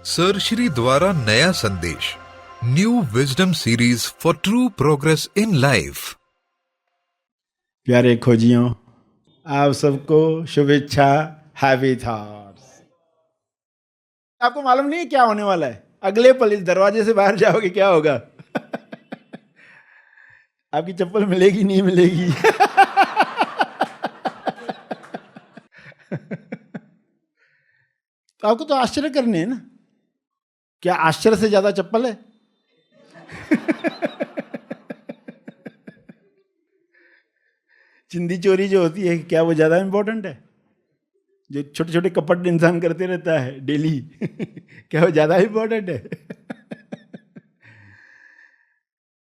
Sir Shri द्वारा नया संदेश, new wisdom series for true progress in life. प्यारे खोजियों, आप सबको शुभेच्छा, हैप्पी थॉट्स। आपको मालूम नहीं है क्या होने वाला है? अगले पल इस दरवाजे से बाहर जाओगे, क्या होगा? आपकी चप्पल मिलेगी नहीं मिलेगी? तो आपको तो आश्चर्य करने हैं ना। क्या आश्चर्य से ज्यादा चप्पल है? चिंदी चोरी जो होती है, क्या वो ज्यादा इंपॉर्टेंट है? जो छोटे छोटे कपट इंसान करते रहता है डेली, क्या वो ज्यादा इंपॉर्टेंट है?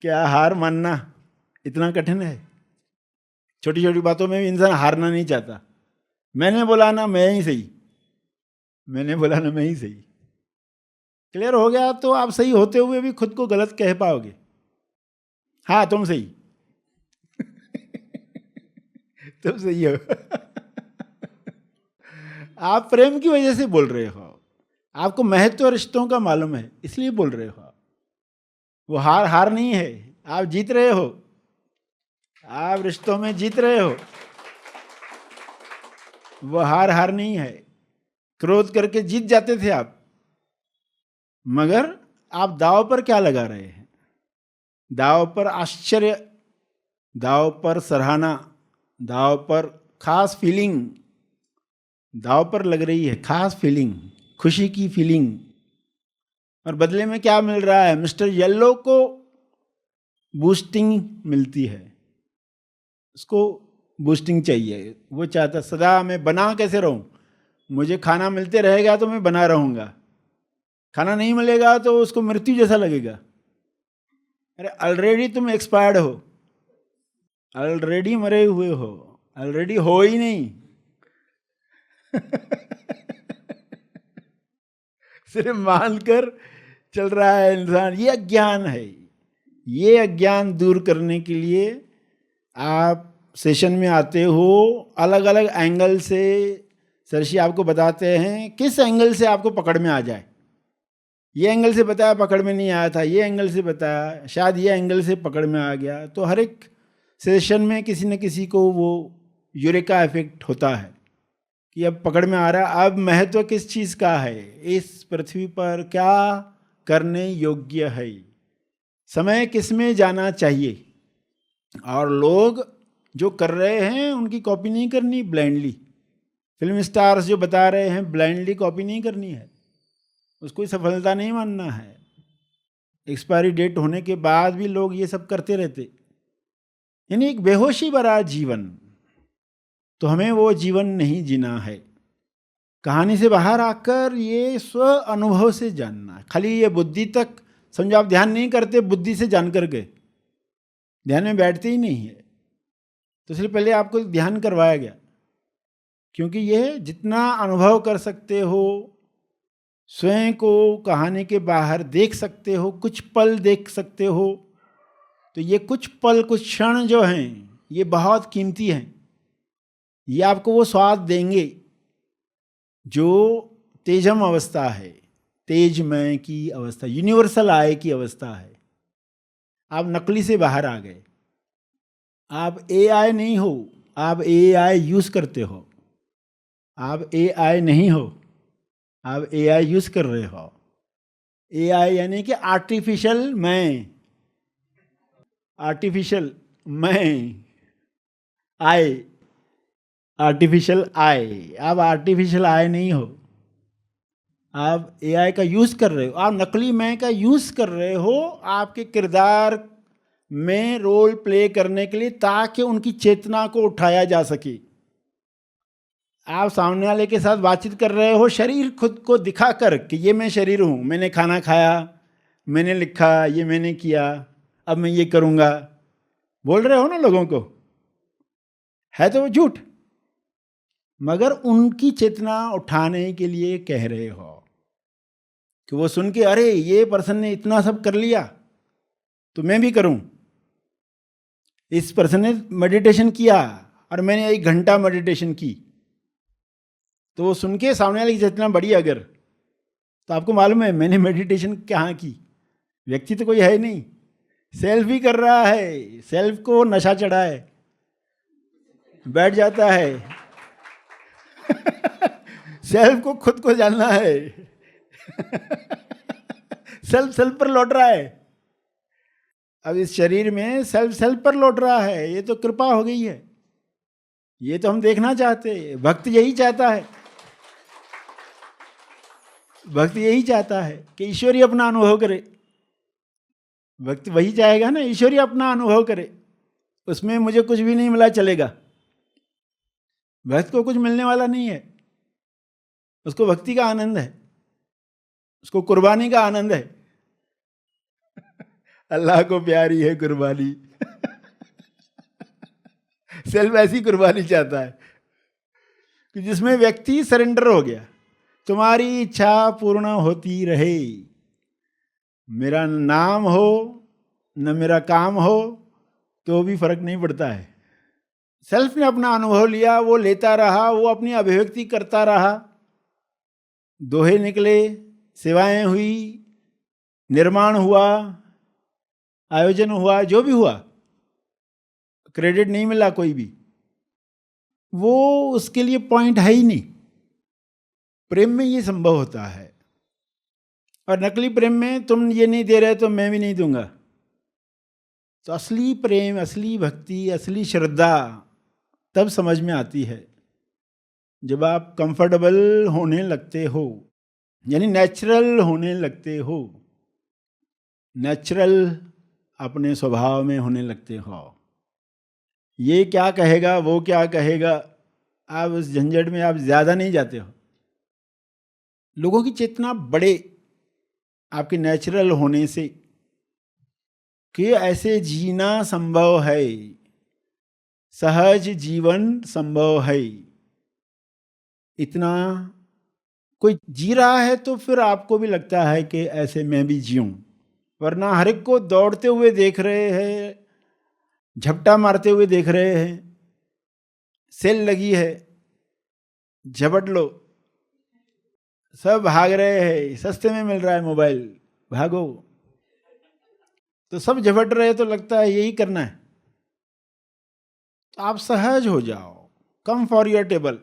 क्या हार मानना इतना कठिन है? छोटी छोटी बातों में भी इंसान हारना नहीं चाहता। मैंने बोला ना मैं ही सही, मैंने बोला ना मैं ही सही। क्लियर हो गया तो आप सही होते हुए भी खुद को गलत कह पाओगे। हाँ तुम सही, तुम सही हो। आप प्रेम की वजह से बोल रहे हो, आपको महत्व रिश्तों का मालूम है इसलिए बोल रहे हो। वो हार हार नहीं है, आप जीत रहे हो, आप रिश्तों में जीत रहे हो। वो हार हार नहीं है। क्रोध करके जीत जाते थे आप, मगर आप दाव पर क्या लगा रहे हैं? दाव पर आश्चर्य, दाव पर सराहना, दाव पर खास फीलिंग, दाव पर लग रही है खास फीलिंग, खुशी की फीलिंग। और बदले में क्या मिल रहा है? मिस्टर येलो को बूस्टिंग मिलती है, उसको बूस्टिंग चाहिए। वो चाहता सदा मैं बना कैसे रहूं, मुझे खाना मिलते रहेगा तो मैं बना रहूंगा, खाना नहीं मिलेगा तो उसको मृत्यु जैसा लगेगा। अरे ऑलरेडी तुम एक्सपायर्ड हो, ऑलरेडी मरे हुए हो, ऑलरेडी हो ही नहीं। सिर्फ मानकर चल रहा है इंसान। ये अज्ञान है। ये अज्ञान दूर करने के लिए आप सेशन में आते हो, अलग अलग एंगल से सरशी आपको बताते हैं किस एंगल से आपको पकड़ में आ जाए। ये एंगल से बताया पकड़ में नहीं आया था, ये एंगल से बताया शायद ये एंगल से पकड़ में आ गया। तो हर एक सेशन में किसी न किसी को वो यूरेका इफेक्ट होता है कि अब पकड़ में आ रहा है। अब महत्व किस चीज़ का है, इस पृथ्वी पर क्या करने योग्य है, समय किस में जाना चाहिए। और लोग जो कर रहे हैं उनकी कॉपी नहीं करनी ब्लाइंडली। फिल्म स्टार्स जो बता रहे हैं ब्लाइंडली कॉपी नहीं करनी है, उसको सफलता नहीं मानना है। एक्सपायरी डेट होने के बाद भी लोग ये सब करते रहते, यानी एक बेहोशी भरा जीवन। तो हमें वो जीवन नहीं जीना है। कहानी से बाहर आकर ये स्व अनुभव से जानना है। खाली ये बुद्धि तक समझो, आप ध्यान नहीं करते, बुद्धि से जान कर गए, ध्यान में बैठते ही नहीं है। तो इसलिए पहले आपको ध्यान करवाया गया, क्योंकि ये जितना अनुभव कर सकते हो, स्वयं को कहानी के बाहर देख सकते हो, कुछ पल देख सकते हो, तो ये कुछ पल कुछ क्षण जो हैं ये बहुत कीमती हैं। ये आपको वो स्वाद देंगे जो तेजम अवस्था है, तेजमय की अवस्था, यूनिवर्सल आय की अवस्था है। आप नकली से बाहर आ गए, आप AI नहीं हो, आप AI यूज करते हो। आप AI नहीं हो, आप AI यूज कर रहे हो। AI यानी कि आर्टिफिशियल मैं, आर्टिफिशियल मैं, आय, आर्टिफिशियल आय। आप आर्टिफिशियल आय नहीं हो, आप AI का यूज कर रहे हो, आप नकली मैं का यूज कर रहे हो आपके किरदार में रोल प्ले करने के लिए, ताकि उनकी चेतना को उठाया जा सके। आप सामने वाले के साथ बातचीत कर रहे हो शरीर खुद को दिखाकर कि ये मैं शरीर हूं, मैंने खाना खाया, मैंने लिखा, ये मैंने किया, अब मैं ये करूंगा, बोल रहे हो ना लोगों को। है तो वो झूठ, मगर उनकी चेतना उठाने के लिए कह रहे हो कि वो सुन के अरे ये पर्सन ने इतना सब कर लिया तो मैं भी करूं। इस पर्सन ने मेडिटेशन किया और मैंने 1 घंटा मेडिटेशन की, तो वो सुन के सामने वाली की चेतना बढ़ी अगर, तो आपको मालूम है मैंने मेडिटेशन कहाँ की? व्यक्ति तो कोई है नहीं, सेल्फ ही कर रहा है। सेल्फ को नशा चढ़ा है, बैठ जाता है। सेल्फ को खुद को जानना है। सेल्फ पर लौट रहा है। अब इस शरीर में सेल्फ पर लौट रहा है। ये तो कृपा हो गई है। ये तो हम देखना चाहते हैं। भक्त यही चाहता है। भक्त यही चाहता है कि ईश्वरी अपना अनुभव करे। भक्त वही चाहेगा ना, ईश्वरी अपना अनुभव करे। उसमें मुझे कुछ भी नहीं मिला चलेगा। भक्त को कुछ मिलने वाला नहीं है। उसको भक्ति का आनंद है, उसको कुर्बानी का आनंद है। अल्लाह को प्यारी है कुर्बानी। सेल्फ ऐसी कुर्बानी चाहता है कि जिसमें व्यक्ति सरेंडर हो गया। तुम्हारी इच्छा पूर्ण होती रहे, मेरा नाम हो न मेरा काम हो तो भी फर्क नहीं पड़ता है। सेल्फ ने अपना अनुभव लिया, वो लेता रहा, वो अपनी अभिव्यक्ति करता रहा। दोहे निकले, सेवाएं हुई, निर्माण हुआ, आयोजन हुआ, जो भी हुआ, क्रेडिट नहीं मिला कोई भी। वो उसके लिए पॉइंट है ही नहीं। प्रेम में ये संभव होता है। और नकली प्रेम में तुम ये नहीं दे रहे तो मैं भी नहीं दूंगा। तो असली प्रेम, असली भक्ति, असली श्रद्धा तब समझ में आती है जब आप कंफर्टेबल होने लगते हो, यानी नेचुरल होने लगते हो, नेचुरल अपने स्वभाव में होने लगते हो। ये क्या कहेगा, वो क्या कहेगा, आप उस झंझट में आप ज़्यादा नहीं जाते हो। लोगों की चेतना बड़े आपके नेचुरल होने से कि ऐसे जीना संभव है, सहज जीवन संभव है। इतना कोई जी रहा है तो फिर आपको भी लगता है कि ऐसे मैं भी जीऊं। वरना हर एक को दौड़ते हुए देख रहे हैं, झपटा मारते हुए देख रहे हैं, सेल लगी है, झपट लो, सब भाग रहे हैं, सस्ते में मिल रहा है मोबाइल, भागो। तो सब झपट रहे तो लगता है यही करना है। तो आप सहज हो जाओ, कम फॉर योर टेबल।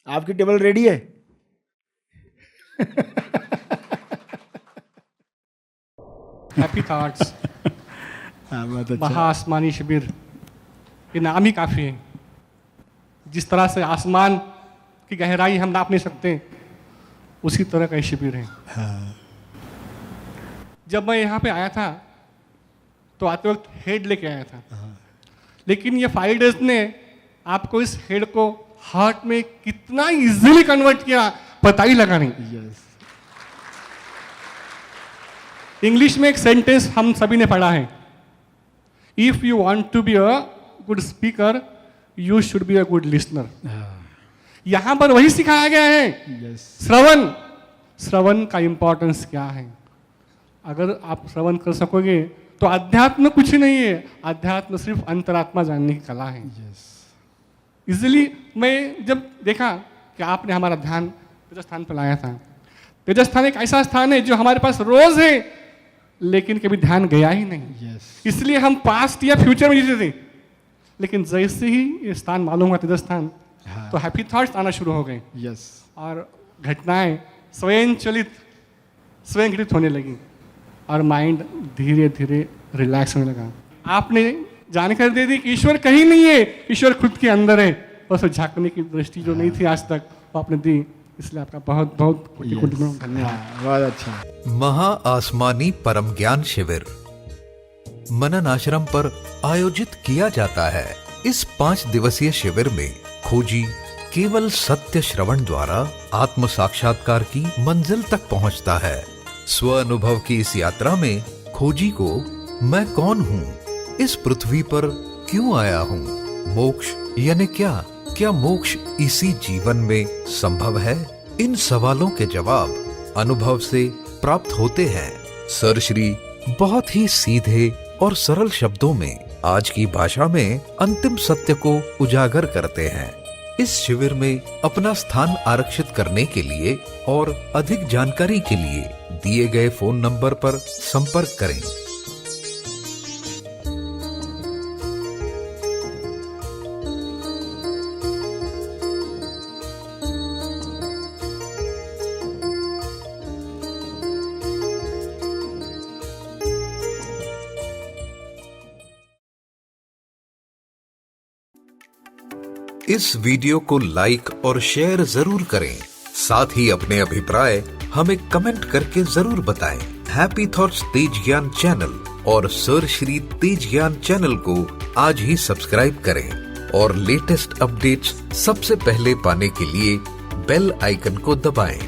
आपकी टेबल रेडी है? हैप्पी थॉट्स, बहुत अच्छा। महाआसमानी शिविर, ये नाम ही काफ़ी है। जिस तरह से आसमान की गहराई हम नाप नहीं सकते, उसी तरह का ये शिविर है। हाँ। जब मैं यहाँ पे आया था तो आते वक्त हेड लेके आया था, लेकिन ये 5 डेज ने आपको इस हेड को हार्ट में कितना इजीली कन्वर्ट किया पता ही लगा नहीं। यस। इंग्लिश में एक सेंटेंस हम सभी ने पढ़ा है, if you want to be a good speaker you should be a good listener. यहां पर वही सिखाया गया है। यस। श्रवण का इंपॉर्टेंस क्या है। अगर आप श्रवण कर सकोगे तो अध्यात्म कुछ नहीं है, अध्यात्म सिर्फ अंतरात्मा जानने की कला है। यस। इजिली मैं जब देखा कि आपने हमारा ध्यान तेजस्थान पर लाया था, तेजस्थान एक ऐसा स्थान है जो हमारे पास रोज है लेकिन कभी ध्यान गया ही नहीं। यस। इसलिए हम पास्ट या फ्यूचर में जीते थे, लेकिन जैसे ही ये स्थान मालूम हुआ तेजस्थान, हाँ। तो हैप्पी थॉट्स आना शुरू हो गए। यस। और घटनाएं स्वयं घटित होने लगी और माइंड धीरे धीरे रिलैक्स होने लगा। आपने जानकारी दे दी कि ईश्वर कहीं नहीं है, ईश्वर खुद के अंदर है। बस झांकने की दृष्टि जो नहीं थी आज तक, वो आपने दी। इसलिए आपका बहुत बहुत कोटि धन्यवाद। बहुत अच्छा। महा आसमानी परम ज्ञान शिविर मनन आश्रम पर आयोजित किया जाता है। इस 5 दिवसीय शिविर में खोजी केवल सत्य श्रवण द्वारा आत्म साक्षात्कार की मंजिल तक पहुंचता है। स्व अनुभव की इस यात्रा में खोजी को मैं कौन हूँ, इस पृथ्वी पर क्यों आया हूँ, मोक्ष यानी क्या मोक्ष इसी जीवन में संभव है, इन सवालों के जवाब अनुभव से प्राप्त होते हैं। सर श्री बहुत ही सीधे और सरल शब्दों में आज की भाषा में अंतिम सत्य को उजागर करते हैं। इस शिविर में अपना स्थान आरक्षित करने के लिए और अधिक जानकारी के लिए दिए गए फोन नंबर पर संपर्क करें। इस वीडियो को लाइक और शेयर जरूर करें। साथ ही अपने अभिप्राय हमें कमेंट करके जरूर बताएं। हैप्पी थॉट्स तेज ज्ञान चैनल और सर श्री तेज ज्ञान चैनल को आज ही सब्सक्राइब करें और लेटेस्ट अपडेट्स सबसे पहले पाने के लिए बेल आइकन को दबाएं।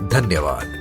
धन्यवाद।